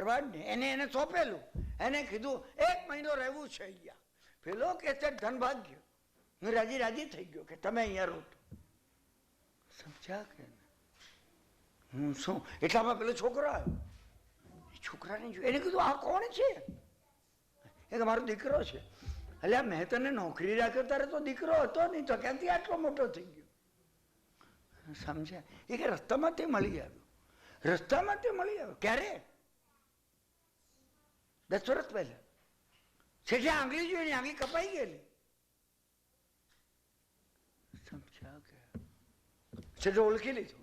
મારવાડ ને એને સોંપેલું, એને કીધું 1 મહિનો રહેવું છે અહીંયા. પેલો કે છે ધનભાગ્ય, હું રાજી થઈ ગયો કે તમે અહીંયા રહો. સમજ્યા કે હું શું? એટલામાં પેલો છોકરો આવ્યો. છોકરાને જોયું, એને કીધું આ કોણ છે? એ મારો દીકરો છે. એટલે મેં તને નોકરી રાખ્યો ત્યારે તો દીકરો હતો નહીં, તો ક્યાંથી આટલો મોટો થઈ ગયો? સમજ્યા? એ કે રસ્તામાંથી મળી આવ્યો. રસ્તામાંથી મળી આવ્યો ક્યારે? 10 વર્ષ પહેલા. છેલ્લે આંગળી જોઈ, આંગળી કપાઈ ગયેલી. સમજ્યા કે છેલ્લે ઓળખી લીધું.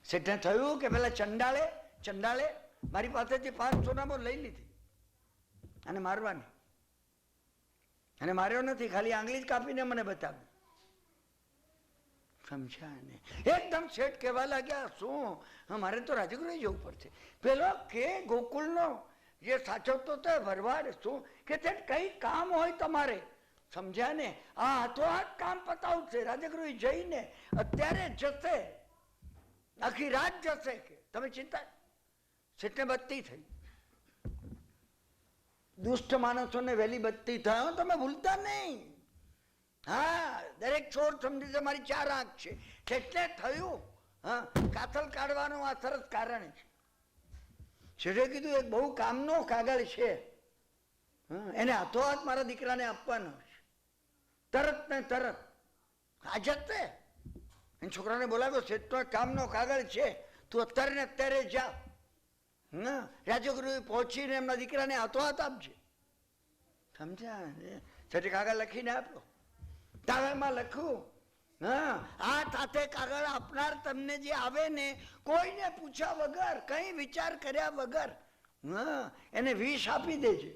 શેઠને થયું કે પેલા ચંડાળે મારી પાસેથી 5 સોનામાં લઈ લીધી અને મારવાની. અને માર્યો નથી, ખાલી આંગળી જ કાપીને મને બતાવ્યું. સમજ્યા ને? એકદમ શેઠ કહેવા લાગ્યા, શું મારે તો રાજગૃહે જવું પડશે. પેલો કે ગોકુળનો જે સાચવતો હતો ભરવાડ, શું કે તે કઈ કામ હોય તમારે, સમજ્યા ને? આ હાથોહાથ કામ પતાવશે. રાજગૃહે જઈને અત્યારે જશે, આખી રાત જશે. કે તમે ચિંતા. શેઠને બત્તી થઈ. દુષ્ટ માણસોને વહેલી બત્તી થાય, તમે ભૂલતા નહીં. હા, દરેક છોડ સમજે છે મારી 4 આંખ છે. એટલે થયું. હા, કાથલ કાઢવાનું આ સરસ કારણ છે. શેઠે કીધું એક બહુ કામનો કાગળ છે, એને હાથોહાથ મારા દીકરાને આપવાનો છે. તરત ને તરત આ જતે છોકરાને બોલાવ્યો, શેઠ તો કામનો કાગળ છે, તું અત્યારે ને અત્યારે જા. રાજગૃહ પહોંચીને એમના દીકરાને હાથોહાથ આપજે. સમજ્યા? છેલ્લે કાગળ લખીને આપ્યો. તાવેમાં લખું, આ સાથે કાગળ આપનાર તમને જે આવે ને, કોઈને પૂછ્યા વગર, કઈ વિચાર કર્યા વગર એને વિષ આપી દેજે.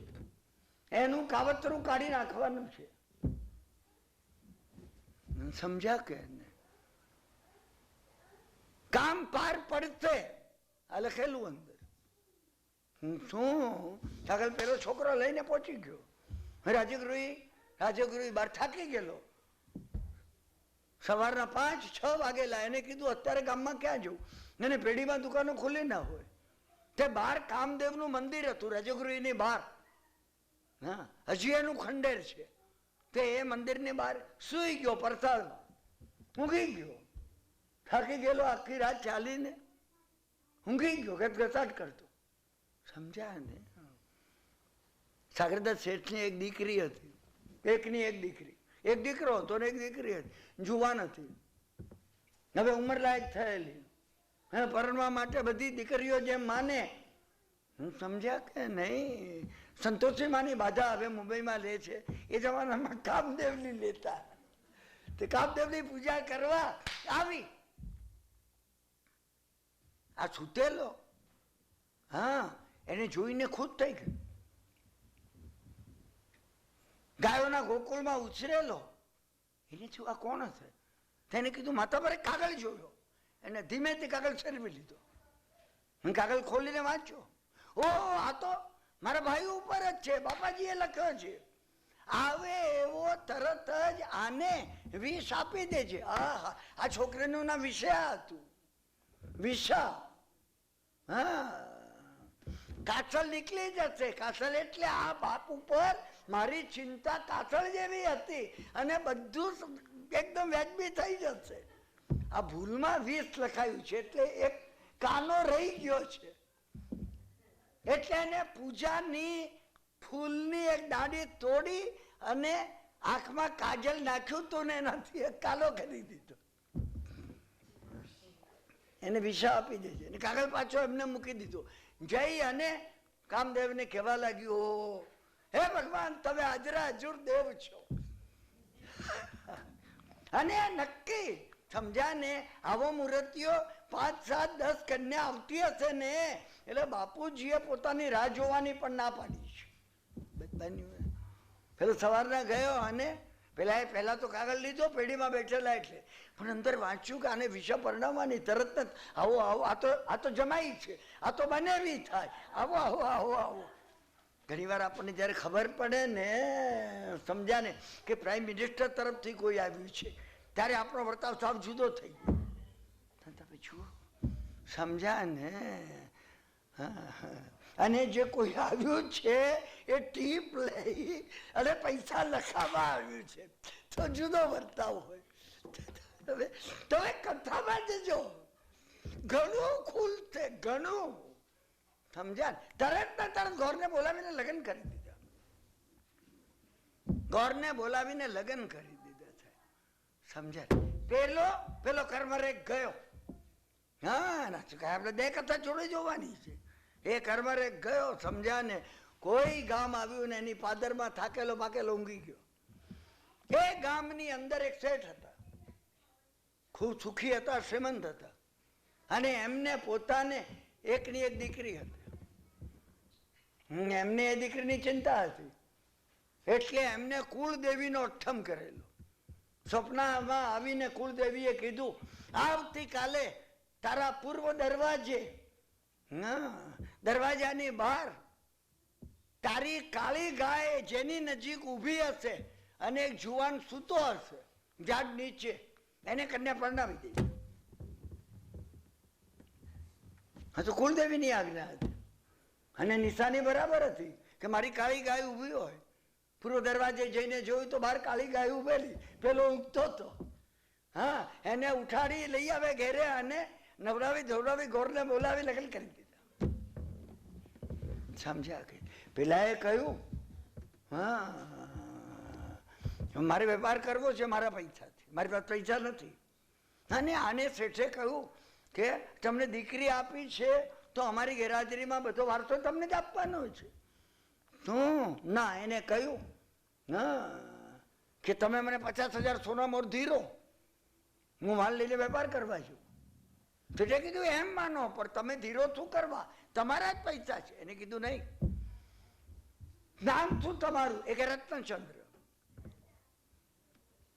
એનું કાવતરું કાઢી નાખવાનું છે. સમજ્યા કે? કામ પાર પડશે આ લખેલું અંદર. શું કાગળ પેલો છોકરો લઈને પહોંચી ગયો. રાજગૃહી બહાર થાકી ગયેલો. સવારના 5-6 વાગેલા. એને કીધું અત્યારે ગામમાં ક્યાં જવું? એને પેઢીમાં દુકાનો ખુલ્લી ના હોય. તે બહાર કામદેવનું મંદિર હતું રાજગૃહની બહાર. હા, હજી એનું ખંડેર છે. તે એ મંદિરની બહાર સૂઈ ગયો, પરસાળમાં ઊંઘી ગયો. થાકી ગયેલો, આખી રાત ચાલીને ઊંઘી ગયો, ઘસાટ કરતો. સમજ્યા ને? સાગરદાસ શેઠની એક દીકરી હતી. એકની એક દીકરી, એક દીકરો હતો ને એક દીકરી હતી. જુવાન હતી, હવે ઉંમરલાયક થયેલી. પરણવા માટે બધી દીકરીઓ જેમ માને. સમજ્યા કે નહીં? સંતોષી માની બાધા હવે મુંબઈમાં લે છે. એ જમાનામાં કામદેવની લેતા. તે કામદેવની પૂજા કરવા આવી. આ છૂટેલો, હા, એને જોઈને ખુશ થઈ ગઈ. ગાયોના ગોકુળમાં ઉછરેલો. એને શું આ કોણ હશે? તેને કીધું માતા પર કાગળ જોયો. એને ધીમેથી કાગળ છેરવી લીધો. કાગળ ખોલીને વાંચ્યો. ઓ, આ તો મારા ભાઈ ઉપર જ છે, બાપાજીએ લખ્યો છે. આવે એવો તરત જ આને વિષ આપી દેજે. આ છોકરીનું નામ વિષા હતું. વિષા. હા, કાસલ નીકળી જશે. કાસલ એટલે આ બાપ ઉપર મારી ચિંતા કાસલ જેવી હતી અને બધું એકદમ વ્યાજબી થઈ જશે. આ ભૂલમાં વિષ લખાયું છે એટલે એક કાનો રહી ગયો છે. એટલે એને પૂજાની ફૂલની એક દાંડી તોડી અને આંખમાં કાજલ નાખ્યું તું ને એનાથી એક કાલો કરી દીધો. એને વિષા આપી દેજે. કાગળ પાછો એમને મૂકી દીધો. જઈ અને કામદેવને કહેવા લાગ્યું, હે ભગવાન, તમે હાજરા હજુર દેવ છો. અને નક્કી સમજ્યા ને? આવો મૂર્તિઓ 5, 7, 10 કન્યા આવતી હશે ને, એટલે બાપુજીએ પોતાની રાહ જોવાની પણ ના પાડી છે. પેલો સવારના ગયો અને પહેલા તો કાગળ લીધો પેઢીમાં બેઠેલા એટલે, પણ અંદર વાંચ્યું કે આને વિષા પરણાવવાની. તરત જ આવો આવો, આ તો જમાઈ છે, આ તો બનેવી થાય, આવો આવો આવો આવો. ઘણી વાર આપણને જયારે ખબર પડે ને, સમજ્યા ને, કે પ્રાઇમ મિનિસ્ટર તરફથી કોઈ આવ્યું છે, ત્યારે આપણો વર્તાવ સાવ જુદો થઈ ગયો. જુઓ, સમજ્યા ને? અને જે કોઈ આવ્યું છે એ ટીપ લઈ અને પૈસા લખાવા આવ્યું છે તો જુદો વર્તાવ હોય. તમે કથામાં જજો, ઘણું ખુલશે, ઘણું. સમજ્યા? તરત ને તરત ગોરને બોલાવીને લગ્ન કરી દીધા. ગોરને બોલાવીને લગ્ન કરી દીધા છે. સમજ્યા? પેલો કર્મરેખ ગયો. હા, આપણે બે કથા જોડે જોવાની છે. એ કર્મરેખ ગયો. સમજ્યા ને? કોઈ ગામ આવ્યું ને એની પાદરમાં થાકેલો પાકેલો ઊંઘી ગયો. એ ગામની અંદર એક શેઠ હતા, ખૂબ સુખી હતા, શ્રીમંત હતા, અને એમને પોતાને એકની એક દીકરી હતી. એમને એ દીકરીની ચિંતા હતી એટલે એમને કુળદેવીનો અઠ્ઠમ કરેલો. સપનામાં આવીને કુળદેવીએ કીધું, આવતીકાલે તારા પૂર્વ દરવાજે, દરવાજાની બહાર તારી કાળી ગાય જેની નજીક ઊભી હશે અને એક જુવાન સૂતો હશે ઝાડ નીચે, એને કન્યા પરણાવી દે. હા, તો કુળદેવીની આજ્ઞા હતી અને નિશાની બરાબર હતી કે મારી કાળી ગાય ઊભી હોય. પૂર્વ દરવાજે જઈને જોયું તો બહાર કાળી ગાય ઉભેલી, પેલો ઊંઘતો હતો. હા, એને ઉઠાડી લઈ આવે ઘેરે અને નવડાવી ધોવડાવી ગોરને બોલાવી લગ્ન કરી દીધા. સમજ્યા? કે પેલાએ કહ્યું, હા, મારે વેપાર કરવો છે મારા પૈસાથી, મારી પાસે પૈસા નથી. અને આને શેઠે કહ્યું કે તમને દીકરી આપી છે તો અમારી ગેરહાજરીમાં બધો વારસો તમને જ આપવાનો છે. ના, એને કહ્યું કે તમે મને 50,000 સોના મોર ધીરો, હું માલ લઈને વેપાર કરવા છું. તો તે કીધું એમ માનો, પણ તમે ધીરો શું કરવા, તમારા જ પૈસા છે. એને કીધું નહીં. નામ શું તમારું? એ કે રત્નચંદ્ર.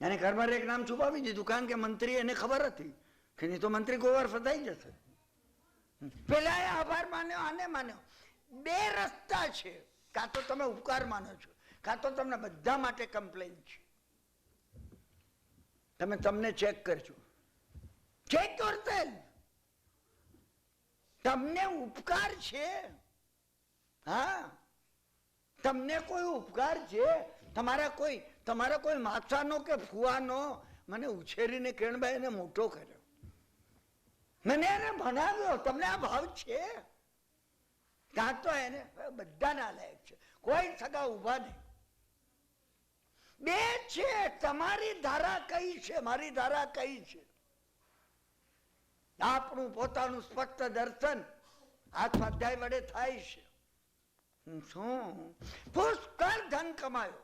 એને ઘરમાં એક નામ છુપાવી દીધું, કારણ કે મંત્રી એને ખબર હતી કે નહીં તો મંત્રી કોઈ વાર ફસાઈ જશે. પેલા એ આભાર માન્યો, આને માન્યો. બે રસ્તા છે, કાં તો તમે ઉપકાર માનો છો, કાં તો તમને બધા માટે કમ્પ્લેન છે. તમે તમને ચેક કરજો, ચેક યોરસેલ્ફ. તમને ઉપકાર છે? હા, તમને કોઈ ઉપકાર છે? તમારા કોઈ માથાનો કે ફુવાનો મને ઉછેરીને કેણભાઈ એને મોટો કર્યો, મને એને ભણાવ્યો, તમને આ ભાવ છે? કાં તો એને બધા ના લાયક છે, કોઈ સગા ઉભા નહીં. બે છે, તમારી ધારા કઈ છે, મારી ધારા કઈ છે? આપણું પોતાનું સ્પષ્ટ દર્શન આ સ્વાધ્યાય વડે થાય છે. શું પુષ્કળ ધન કમાયો,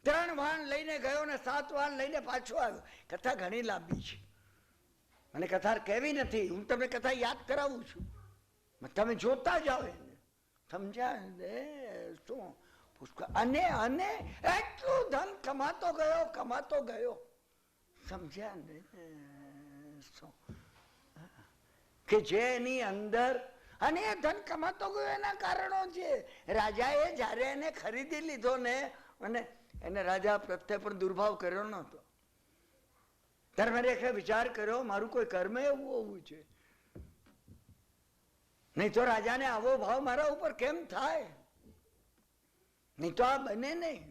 3 વાહન લઈને ગયો ને 7 વાહન લઈને પાછો આવ્યો. કથા ઘણી લાંબી છે, મને કથા કહેવી નથી, હું તમને કથા યાદ કરાવું છું, તમે જોતા જાઓ એને. સમજ્યા? શું પુષ્કળ. અને એટલું ધન કમાતો ગયો. સમજ્યા ને? કે જેની અંદર, અને એ ધન કમાતો ગયો એના કારણો છે. રાજાએ જયારે એને ખરીદી લીધો ને, અને એને રાજા પ્રત્યે પણ દુર્ભાવ કર્યો નતો. ધર્મરેખે વિચાર કર્યો, મારું કોઈ કર્મ એવું હોવું છે, નહીં તો રાજાને આવો ભાવ મારા ઉપર કેમ થાય? નહીં તો આ બને નહીં.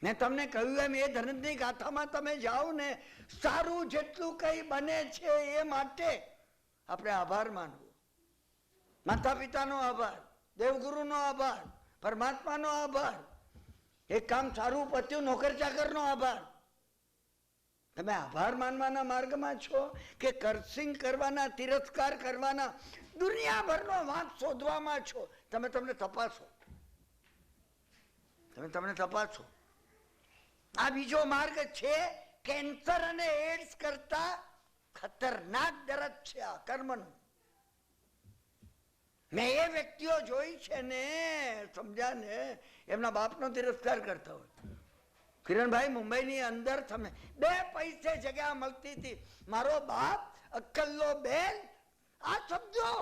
મેં તમને કહ્યું એમ એ ધનની ગાથામાં તમે જાઓ ને, સારું જેટલું કઈ બને છે એ માટે આપણે આભાર માનવો. માતા પિતાનો આભાર, દેવગુરુનો આભાર, પરમાત્માનો આભાર, એક કામ સારું પત્યું નોકર ચાકરનો આભાર. તમે આભાર માનવાના માર્ગમાં છો કે કર્સિંગ કરવાના, તિરસ્કાર કરવાના, દુનિયાભરનો વાંક શોધવામાં છો? તમને તપાસો, તમને તપાસો. આ બીજો માર્ગ છે, કેન્સર અને એડ્સ કરતા ખતરનાક દર્દ છે આ કર્મનું. મેં એ વ્યક્તિઓ જોઈ છે ને, સમજ્યા ને, એમના બાપનો તિરસ્કાર કરતા હોય. કિરણભાઈ, મુંબઈની અંદર તમે 2 પૈસે જગ્યા મળતી હતી, મારો બાપ અક્કલ્લો બેન, આ સમજો.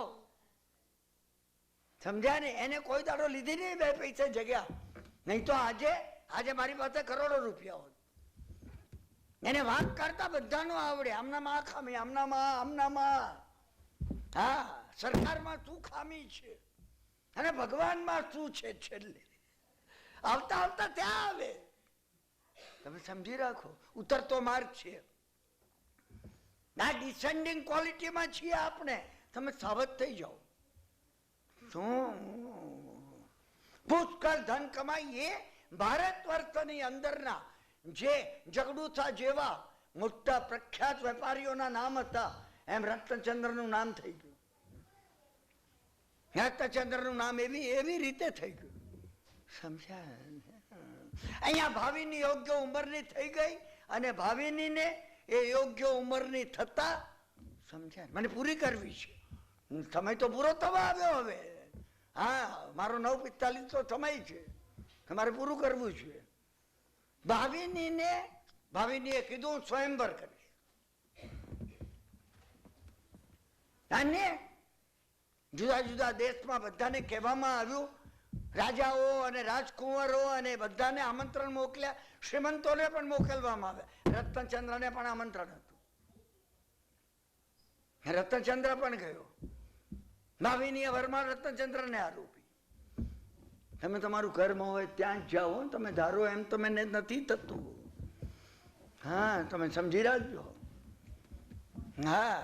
સમજ્યા ને? એને કોઈ દાડો લીધી નહીં 2 પૈસે જગ્યા, નહીં તો આજે મારી પાસે કરોડો રૂપિયા હોત. એને વાંક કરતા બધાનું આવડે. આમનામાં આ ખામી, આમનામાં. હા, સરકારમાં શું ખામી છે અને ભગવાનમાં શું છે, છેલ્લે આવતા આવતા ત્યાં આવે. તમે સમજી રાખો, ઉતરતો માર્ગ છે. આ ડિસેન્ડિંગ ક્વોલિટીમાં છીએ આપણે. તમે સાવધ થઈ જાઓ. શું પુષ્કળ ધન કમાઈએ. ભારત વર્ષની અંદરના જે જગડુથા જેવા મોટા પ્રખ્યાત વેપારીઓના નામ હતા, એમ રત્નચંદ્રનું નામ થઈ ગયું. રત્નચંદ્રનું નામ એવી રીતે થઈ ગયું. સમજ્યા? અહીંયા ભાવિની યોગ્ય ઉંમરની થઈ ગઈ અને ભાવિનીને એ યોગ્ય ઉંમરની થતા, સમજ્યા, મને પૂરી કરવી છે. સમય તો પૂરો થવા આવ્યો હવે. હા, મારો 9:45 તો સમય છે, તમારે પૂરું કરવું છે. ભાવિનીએ કીધું હું સ્વયંવર કરીશ. અને જુદા જુદા દેશમાં બધાને કહેવામાં આવ્યું, રાજાઓ અને રાજકુંવરો અને બધાને આમંત્રણ મોકલ્યા. શ્રીમંતોને પણ મોકલવામાં આવ્યા. રત્નચંદ્રને પણ આમંત્રણ હતું. રત્નચંદ્ર પણ ગયો. ભાવિનીએ વરમાં રત્નચંદ્રને આરોપી. તમે તમારું કર્મ હોય ત્યાં જ જાઓ. તમે ધારો એમ તમે નથી થતું. હા, તમે સમજી રાખજો. હા,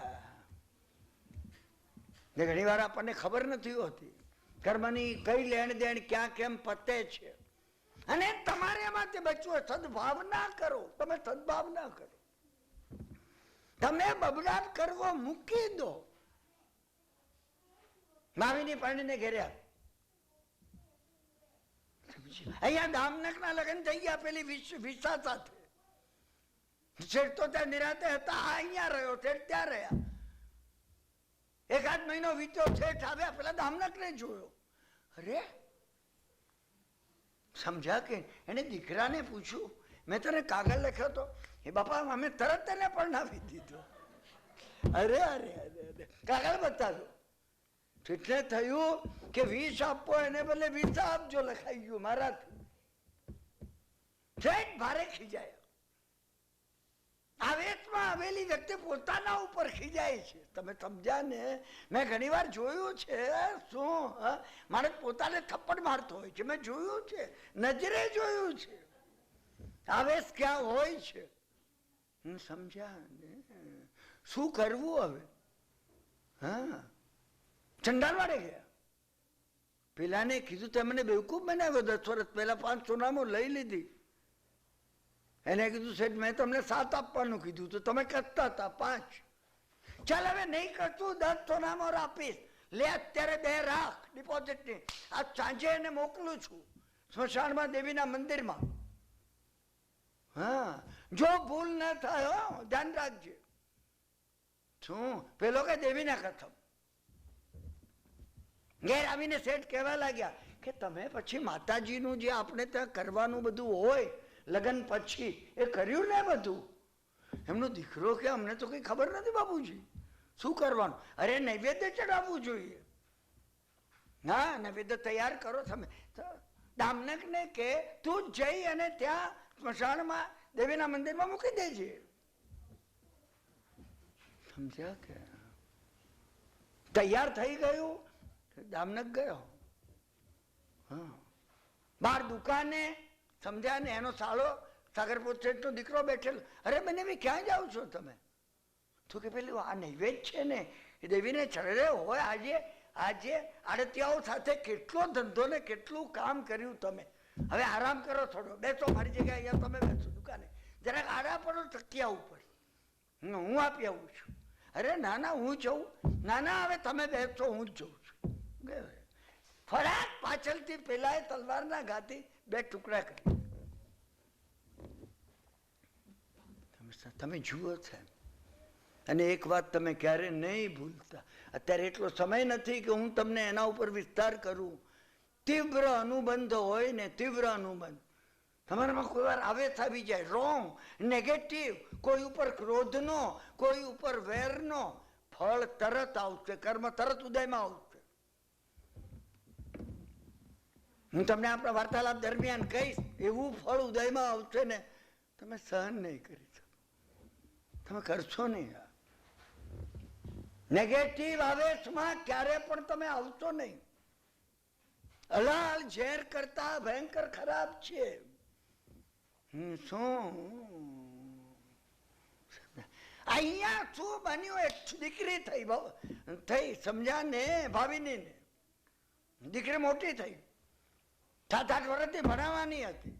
ઘણી વાર આપણને ખબર નથી હોતી કર્મની કઈ લેણ દેણ ક્યાં કેમ પતે છે. અને તમારે એમાંથી બચવું, સદભાવના કરો. તમે સદભાવના કરો. તમે બબડાટ કરવો મૂકી દો. ભાવિની પાણીને ઘેર્યા. અહીંયા દામનકના લગ્ન થઈ ગયા પેલી વિસા સાથે. શેઠ તો ત્યાં નિરાતે હતા, અહીંયા રહ્યો, શેઠ ત્યાં રહ્યા. 1-8 મહિનો વીત્યો, શેઠ આવ્યા, પેલા દામનકને જોયો. અરે, સમજ્યા કે એને દીકરાને પૂછ્યું, મેં તને કાગળ લખ્યો તો, એ બાપા અમે તરત એને પરણાવી દીધો. અરે અરે અરે, કાગળ બતાવ્યો. એટલે થયું કે 20 આપો, એને બદલે 20 આપજો લખાઈ ગયું મારાથી. શેઠ ભારે ખીજાયા. આવેશમાં આવેલી વ્યક્તિ પોતાના ઉપર ખીજાય છે. તમે સમજ્યા ને? મેં ઘણી વાર જોયું છે. શું માણસ પોતાને થપ્પડ મારતો હોય છે, મેં જોયું છે, નજરે જોયું છે. આવેશ ક્યાં હોય છે. સમજ્યા ને? શું કરવું હવે? હા, ચંડાલવાડે ગયા. પેલાને કીધું તમને બેવકૂફ બનાવ્યો. 10 વર્ષ પહેલા 5 સોનામો લઈ લીધી. એને કીધું શેઠ મેં તમને 7 આપવાનું કીધું તો તમે કરતા હતા 5. ચાલ હવે નહીં કરતું, 10 સોનામોર આપીશ. લે અત્યારે 2 રાખ ડિપોઝિટની. આ સાંજે એને મોકલું છું સ્મશાનમાં દેવીના મંદિરમાં. હા, જો ભૂલ ન થાય ધ્યાન રાખજે. શું પેલો કે દેવીના કથમ. ઘેર આવીને શેઠ કહેવા લાગ્યા કે તમે પછી માતાજીનું જે આપણે ત્યાં કરવાનું બધું હોય લગ્ન પછી, એ કર્યું ને બધું? એમનો દીકરો કે અમને તો કઈ ખબર નથી બાપુજી, શું કરવાનું? અરે નૈવેદ્ય ચડાવવું જોઈએ. હા, નૈવેદ્ય તૈયાર કરો તમે. દામનકને કે તું જઈ અને ત્યાં સ્મશાનમાં દેવીના મંદિરમાં મૂકી દેજે. સમજ્યા કે? તૈયાર થઈ ગયું. દામનક ગયો. હા, બાર દુકાને, સમજ્યા ને? એનો સાળો સાગરપુર શેઠનો દીકરો બેઠેલો. અરે મને બી ક્યાં જાઓ છો તમે? તો કે પેલું આ નૈવેદ્ય છે ને એ દેવીને ચડે હોય. આજે આડતિયાઓ સાથે કેટલો ધંધો ને કેટલું કામ કર્યું તમે. હવે આરામ કરો થોડો, બેસો મારી જગ્યાએ. અહીંયા તમે બેસો દુકાને, જરાક આડા પડો તકિયા ઉપર, હું આપી આવું છું. અરે ના ના, હું જઉં. ના ના, હવે તમે બેસો, હું જ જઉં છું. ફરાક પાછળથી પેલા તલવારના ઘાથી 2 ટુકડા કરી. તમે જુઓ છે. અને એક વાત તમે ક્યારે નહીં ભૂલતા. અત્યારે એટલો સમય નથી કે હું તમને એના ઉપર વિસ્તાર કરું. તીવ્ર અનુબંધ હોય ને, તીવ્ર અનુબંધ તમારામાં કોઈ વાર આવેશ આવી જાય, રોંગ, નેગેટિવ, કોઈ ઉપર ક્રોધનો, કોઈ ઉપર વેરનો, ફળ તરત આવશે, કર્મ તરત ઉદયમાં આવશે. હું તમને આપણા વાર્તાલાપ દરમિયાન કહીશ, એવું ફળ ઉદયમાં આવશે ને તમે સહન નહીં કરી શકો. તમે કરશો નહીં. નેગેટિવ આવેશમાં ક્યારે પણ તમે આવશો નહીં. હલાલ ઝેર કરતા ભયંકર ખરાબ છે. શું અહીંયા શું બન્યું? એક દીકરી થઈ સમજ્યા ને, ભાવિની ને દીકરી મોટી થઈ, 7-8 વર્ષથી ભણાવવાની હતી.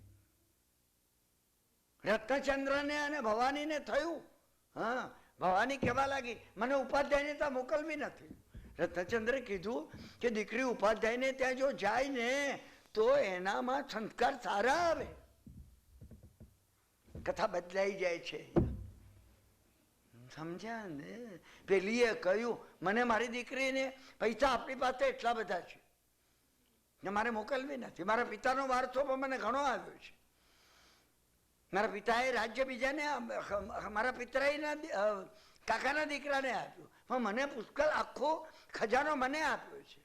રત્નચંદ્ર ને અને ભવાની ને થયું. હા, ભવાની કહેવા લાગી મને ઉપાધ્યાયને ત્યાં મોકલવી નથી. રત્નચંદ્રે કીધું કે દીકરી ઉપાધ્યાયને ત્યાં જો જાય ને તો એનામાં સંસ્કાર સારા આવે. કથા બદલાઈ જાય છે, સમજ્યા ને. પેલીએ કહ્યું મને મારી દીકરીને પૈસા આપણી પાસે એટલા બધા છે ને મારે મોકલવી નથી. મારા પિતાનો વારસો પણ મને ઘણો આવ્યો છે. મારા પિતાએ રાજ્ય બીજાને, મારા પિતરાઈના કાકાના દીકરાને આપ્યું, પણ મને પુષ્કળ આખો ખજાનો મને આપ્યો છે.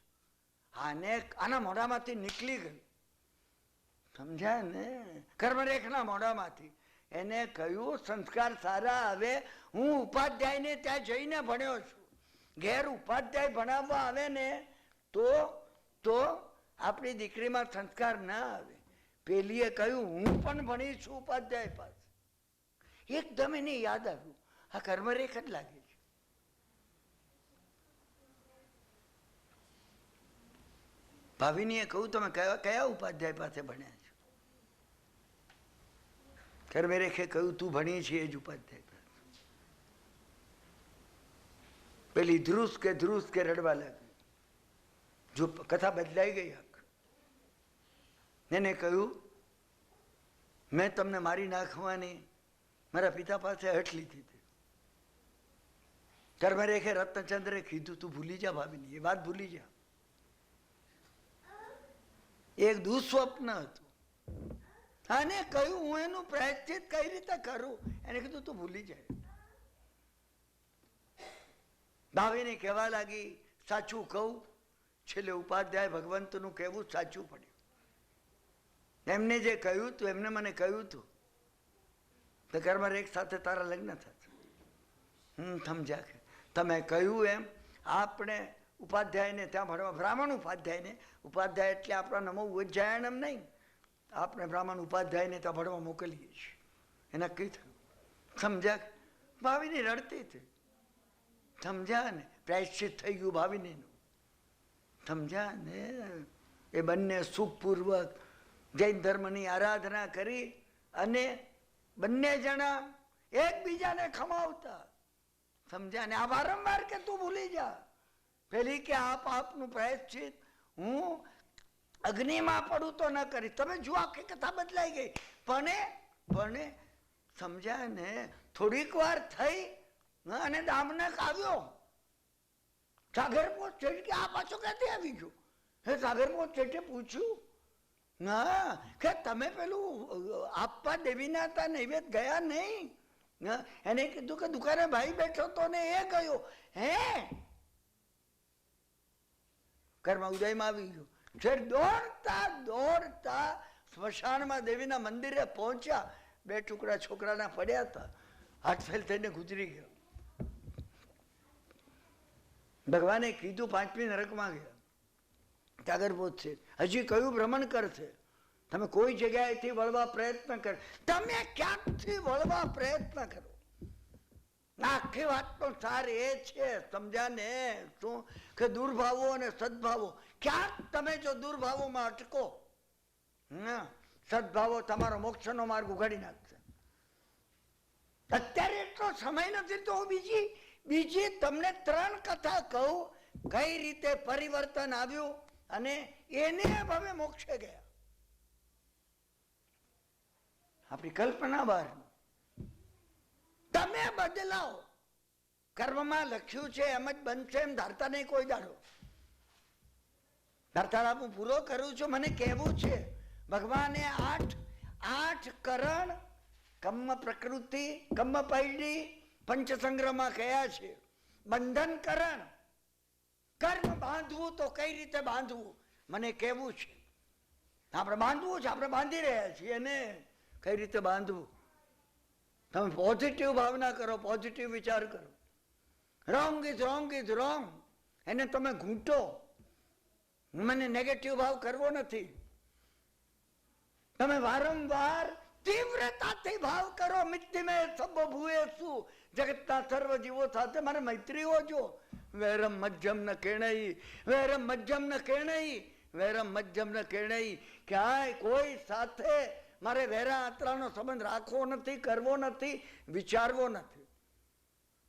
આના મોઢામાંથી નીકળી ગયું, સમજ્યા ને. કર્મરેખના મોઢામાંથી એને કહ્યું સંસ્કાર સારા આવે. હું ઉપાધ્યાયને ત્યાં જઈને ભણ્યો છું. ઘેર ઉપાધ્યાય ભણાવવા આવે ને તો આપણી દીકરીમાં સંસ્કાર ના આવે. પેલીએ કહ્યું હું પણ ભણી છું ઉપાધ્યાય પાસે. એકદમ એને યાદ આવ્યું આ કર્મરેખ જ લાગે છે. ભાવિનીએ કહ્યું તમે કયા ઉપાધ્યાય પાસે ભણ્યા છો? કર્મરેખે કહ્યું તું ભણી છે એ જ ઉપાધ્યાય પાસે. પેલી ધ્રુસ કે રડવા લાગી. જો કથા બદલાઈ ગઈ. એને કહ્યું મેં તમને મારી નાખવાની મારા પિતા પાસે હઠ લીધી હતી. કર્મરેખે રત્નચંદ્રે કીધું તું ભૂલી જા ભાવિની, એ વાત ભૂલી જા. એક દુસ્વપ્ન હતું. આને કહ્યું હું એનું પ્રાયશ્ચિત કઈ રીતે કરું? એને કીધું તું ભૂલી જાય. ભાવિની કહેવા લાગી સાચું કહું, છેલ્લે ઉપાધ્યાય ભગવંતનું કહેવું સાચું પડ્યું. એમને જે કહ્યું તું, એમને મને કહ્યું તું તો કર્મરેખ સાથે તારા લગ્ન થશે. સમજ્યા કે તમે કહ્યું એમ આપણે ઉપાધ્યાયને ત્યાં ભણવા, બ્રાહ્મણ ઉપાધ્યાય એટલે આપણા નમો ઉજ્જયાણમ નહીં, આપણે બ્રાહ્મણ ઉપાધ્યાયને ત્યાં ભણવા મોકલીએ છીએ. એ નક્કી થયું. સમજ્યા? ભાવિની રડતી હતી. સમજ્યા ને? પ્રાયશ્ચિત થઈ ગયું ભાવિનીનું. સમજ્યા ને? એ બંને સુખપૂર્વક જૈન ધર્મની આરાધના કરી અને બંને જણા એકબીજાને ખમાવતા. સમજ્યા ને? આ વારંવાર કે તું ભૂલી જા. પેલી કે આ પાપનું પ્રાયશ્ચિત હું અગ્નિમાં પડું તો ન કરી. તમે જુઓ આખી કથા બદલાઈ ગઈ. પણ સમજ્યા ને? થોડીક વાર થઈ અને દામનક આવ્યો. સાગરપોત શેઠ કે આ પાછો ક્યાંથી આવી ગયો? હે સાગરપોત શેઠે પૂછ્યું ના કે તમે પેલું આપવા દેવીના હતા નૈવેદ ગયા નહીં? એને કીધું કે દુકાને ભાઈ બેઠો તો ને એ ગયો. હે ઘરમાં ઉદયમાં આવી ગયો. દોડતા સ્મશાનમાં દેવીના મંદિરે પહોંચ્યા. 2 ટુકડા છોકરાના પડ્યા હતા. હાથ ફેલ થઈને ગુજરી ગયો. ભગવાને કીધું 5મી નરકમાં ગયા. સાગરપોત છે હજી કયું ભ્રમણ કરશે? તમે કોઈ જગ્યાએથી વળવા પ્રયત્ન કરો. તમે ક્યાંકથી વળવા પ્રયત્ન કરો. આખી વાતનો સાર એ છે, સમજ્યા ને? શું કે દુર્ભાવો અને સદભાવો. ક્યાંક તમે જો દુર્ભાવોમાં અટકો, સદભાવો તમારો મોક્ષનો માર્ગ ઉઘાડી નાખશે. અત્યારે એટલો સમય નથી તો બીજી તમને 3 કથા કહું કઈ રીતે પરિવર્તન આવ્યું અને એને હવે મોક્ષે ગયા. આપણી કલ્પના બહાર. તમે બદલાવો. કર્મમાં લખ્યું છે એમ જ બનશે એમ ધારતા નહીં કોઈ દાડો. ધારતા હું પૂરો કરું છું. મને કહેવું છે ભગવાને 8 કરણ કર્મ પ્રકૃતિ કર્મ પૈડી પંચસંગ્રહમાં કયા છે. બંધન કરણ, કર્મ બાંધવું તો કઈ રીતે બાંધવું મને કહેવું છે. આપણે બાંધવું છે, આપણે બાંધી રહ્યા છીએ ને કઈ રીતે બાંધવું. તમે પોઝિટિવ ભાવના કરો, પોઝિટિવ વિચાર કરો. Wrong is wrong is wrong, એને તમે ઘૂંટો. મને નેગેટિવ ભાવ કરવો નથી. તમે વારંવાર તીવ્રતાથી ભાવ કરો. મિત્તિ મેં સબ ભૂએસુ, જગતના સર્વ જીવો સાથે મારે મૈત્રી હોજો. વૈરમ મજ્જમ ન કેણઈ, વૈરમ મજ્જમ ન કેણઈ, વૈરમ મજ્જમ ન કેણઈ. ક્યાંય કોઈ સાથે મારે વેરા આતરાનો સંબંધ રાખવો નથી, કરવો નથી, વિચારવો નથી.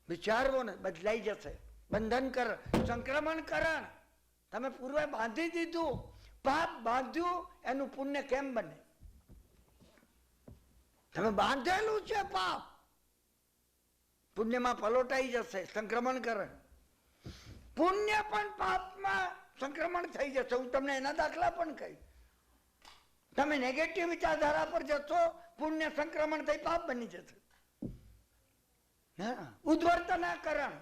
વિચારવો ને બદલાઈ જશે. બંધન કર, સંક્રમણ કરણ તમે પૂર્વે બાંધી દીધું. પાપ બાંધ્યું એનું પુણ્ય કેમ બને? તમે બાંધેલું છે પાપ, પુણ્યમાં પલોટાઈ જશે. સંક્રમણ કરણ, પુણ્ય પણ પાપમાં સંક્રમણ થઈ જશે. હું તમને એના દાખલા પણ કહી. તમે નેગેટિવ વિચારધારા પર જશો, પુણ્ય સંક્રમણ થઈ પાપ બની જશે. ઉદ્વર્તનાકરણ,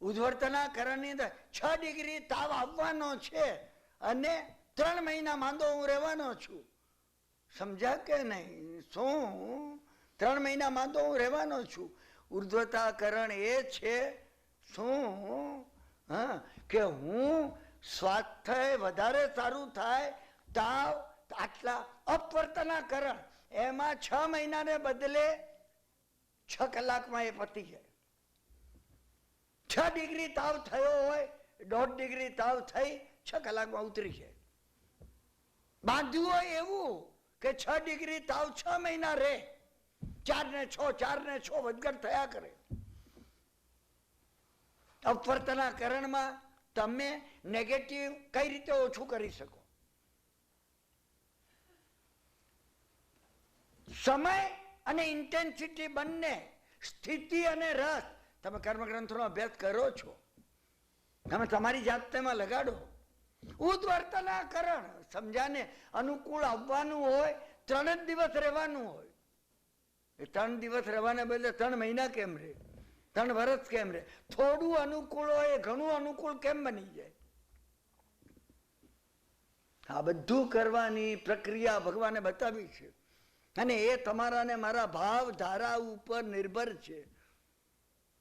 ઉદ્વર્તનાકરણની અંદર 6 ડિગ્રી તાવ આવવાનો છે અને 3 મહિના માંદો હું રહેવાનો છું. સમજ્યા કે નહીં? શું 3 મહિના માંદો હું રહેવાનો છું? ઉર્ધ્વતાકરણ એ છે શું? કે હું સ્વાસ્થ્ય વધારે સારું થાય, તાવ આટલા. અપવર્તનાકરણ એમાં 6 મહિનાને બદલે 6 કલાકમાં એ પતી જાય. 6 ડિગ્રી તાવ થયો હોય, 1.5 ડિગ્રી તાવ થઈ 6 કલાકમાં ઉતરી જાય. બાંધ્યું હોય એવું કે 6 ડિગ્રી તાવ 6 મહિના રહે, 4 ને 6, 4 ને 6 વધઘટ થયા કરે. અપવર્તનાકરણમાં તમે નેગેટિવ કઈ રીતે ઓછું કરી શકો? સમય અને ઇન્ટેન્સિટી બંને, સ્થિતિ અને રસ. તમે કર્મગ્રંથોનો અભ્યાસ કરો છો, તમે તમારી જાતમાં લગાડો. ઉદ્વર્તનાકરણ સમજાને અનુકૂળ આવવાનું હોય, 3 જ દિવસ રહેવાનું હોય. એ 3 દિવસ રહેવાને બદલે 3 મહિના કેમ રહે, 3 વર્ષ કેમ રહે? થોડું અનુકૂળ હોય ઘણું અનુકૂળ કેમ બની જાય? આ બધું કરવાની પ્રક્રિયા ભગવાને બતાવી છે અને એ તમારા ને મારા ભાવધારા ઉપર નિર્ભર છે.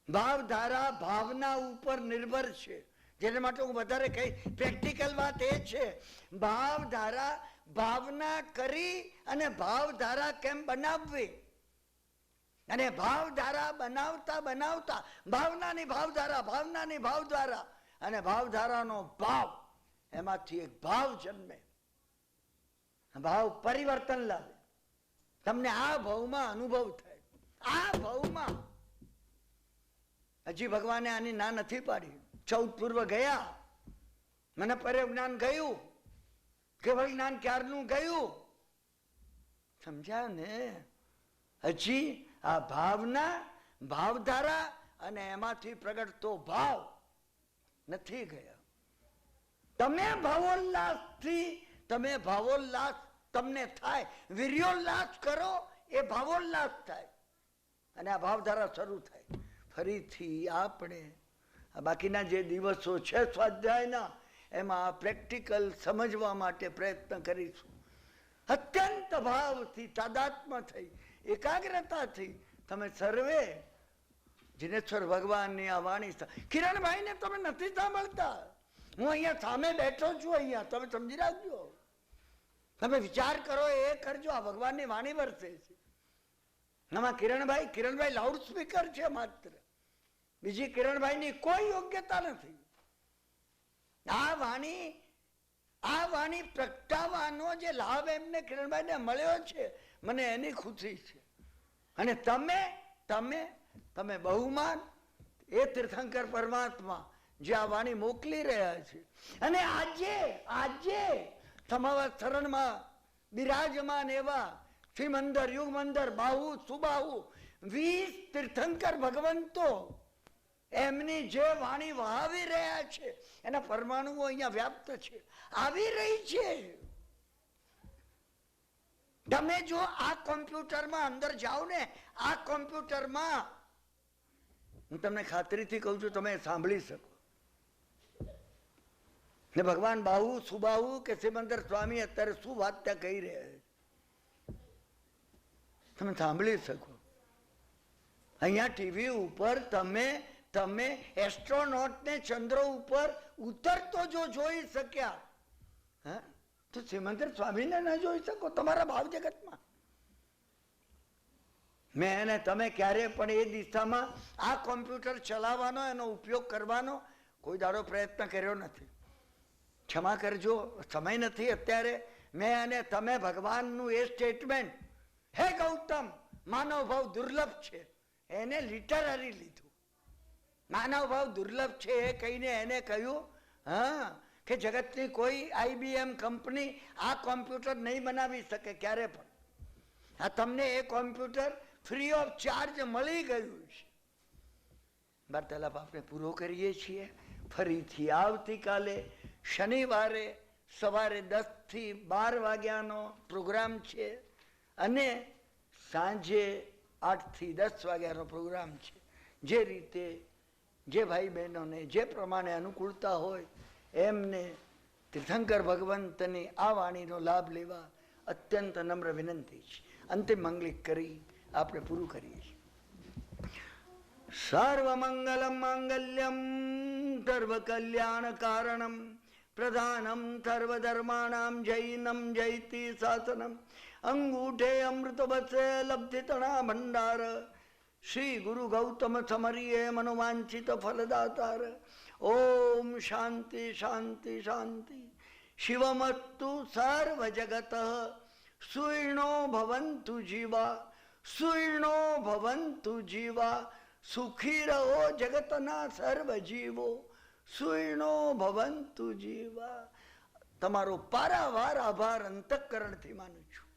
ભાવધારા ભાવના ઉપર નિર્ભર છે. જેના માટે હું વધારે કહી, પ્રેક્ટિકલ વાત એ છે, ભાવધારા ભાવના કરી અને ભાવધારા કેમ બનાવવી. અને ભાવધારા બનાવતા બનાવતા ભાવનાની ભાવધારા, ભાવનાની ભાવધારા અને ભાવધારાનો ભાવ, એમાંથી એક ભાવ જન્મે. ભાવ પરિવર્તન લાવે. તમને આ ભાવમાં અનુભવ થાય. આ ભાવમાં હજી ભગવાને આની ના નથી પાડી. 14 પૂર્વ ગયા, મને પરિજ્ઞાન ગયું, કેવળ જ્ઞાન ક્યારનું ગયું. સમજ્યા ને? હજી આ ભાવના, ભાવધારા અને એમાંથી પ્રગટતો ભાવ નથી ગયા. તમે ભાવોલ્લાસથી, તમે ભાવોલ્લાસ તમને થાય, વીર્યોલ્લાસ કરો એ ભાવોલ્લાસ થાય અને આ ભાવધારા શરૂ થાય. ફરીથી આપણે આ બાકીના જે દિવસો છે સ્વાધ્યાયના, એમાં પ્રેક્ટિકલ સમજવા માટે પ્રયત્ન કરીશું. અત્યંત ભાવથી, તાદાત્મ્ય થઈ, એકાગ્રતાથી તમે સર્વે જીનેશ્વર ભગવાનની આ વાણી. કિરણભાઈને તમે નથી સાંભળતા, હું અહીંયા સામે બેઠો છું. અહીંયા તમે સમજી રાખજો. તમે વિચાર કરો, એ કરજો. આ ભગવાનની વાણી વર્તે છે. આમાં કિરણભાઈ લાઉડ સ્પીકર છે માત્ર. બીજી કિરણભાઈની કોઈ યોગ્યતા નથી. આ વાણી પ્રગટાવવાનો જે લાભ એમને કિરણભાઈને મળ્યો છે, મને એની ખુશી છે. અને તમે બહુમાન એ તીર્થંકર પરમાત્મા જે આ વાણી મોકલી રહ્યા છે. અને આજે તમારા શરણમાં બિરાજમાન એવા શ્રીમંદર, યુગમંદર, બાહુ, સુબાહુ 20 તીર્થંકર ભગવંતો એમની જે વાણી વહાવી રહ્યા છે, એના પરમાણુઓ અહીંયા વ્યાપ્ત છે, આવી રહી છે. તમે જો આ કોમ્પ્યુટરમાં અંદર જાઓ ને, આ કોમ્પ્યુટરમાં હું તમને ખાતરીથી કહું છું, તમે સાંભળી શકો. ને ભગવાન બાહુ, સુબાહુ કે સિમંદર સ્વામી અત્યારે શું વાત ત્યાં કહી રહ્યા છે, તમે સાંભળી શકો. અહીંયા ટીવી ઉપર તમે એસ્ટ્રોનોટને ચંદ્ર ઉપર ઉતરતો જો જોઈ શક્યા, હા, તો સિમંદર સ્વામીને ન જોઈ શકો તમારા ભાવ જગતમાં? મેં એને તમે ક્યારે પણ એ દિશામાં આ કોમ્પ્યુટર ચલાવવાનો, એનો ઉપયોગ કરવાનો કોઈ દાડો પ્રયત્ન કર્યો નથી. ક્ષમા કરજો, સમય નથી અત્યારે. મેં અને તમે ભગવાનનું એ સ્ટેટમેન્ટ, હે ગૌતમ માનવ ભાવ દુર્લભ છે, એને લિટરરી લીધું. માનવ ભાવ દુર્લભ છે એ કહીને એને કહ્યું, હા, કે જગતની કોઈ IBM કંપની આ કોમ્પ્યુટર નહીં બનાવી શકે ક્યારે પણ. આ તમને એ કોમ્પ્યુટર ફ્રી ઓફ ચાર્જ મળી ગયું છે. વાર્તાલાપ આપણે પૂરો કરીએ છીએ. ફરીથી આવતીકાલે શનિવારે સવારે 10 થી 12 વાગ્યાનો પ્રોગ્રામ છે અને સાંજે 8 થી 10 વાગ્યાનો પ્રોગ્રામ છે. જે રીતે જે ભાઈ બહેનોને જે પ્રમાણે અનુકૂળતા હોય એમને તીર્થંકર ભગવંતની આ વાણીનો લાભ લેવા અત્યંત નમ્ર વિનંતી છે. અંતિમ મંગલિક કરી આપણે પૂરું કરીએ છીએ. સર્વમંગલમ માંગલ્યમ સર્વ કલ્યાણ કારણમ પ્રધાનમ સર્વધર્માણામ જૈનમ જયતિ શાસનમ અંગૂઠે અમૃતવત્સે લબ્ધિતણા ભંડાર શ્રી ગુરુ ગૌતમ સમરીએ મનોવાંછિત ફલદાતાર. ઓમ શાંતિ શાંતિ શાંતિ. શિવમસ્તુ સર્વ જગત સુઈણો ભવંતુ જીવા, સુઈણો ભવંતુ જીવા. સુખી રહો જગતના સર્વ જીવો, સુઈણો ભવંતુ જીવા. તમારો પારાવાર આભાર અંતઃકરણથી માનું છું.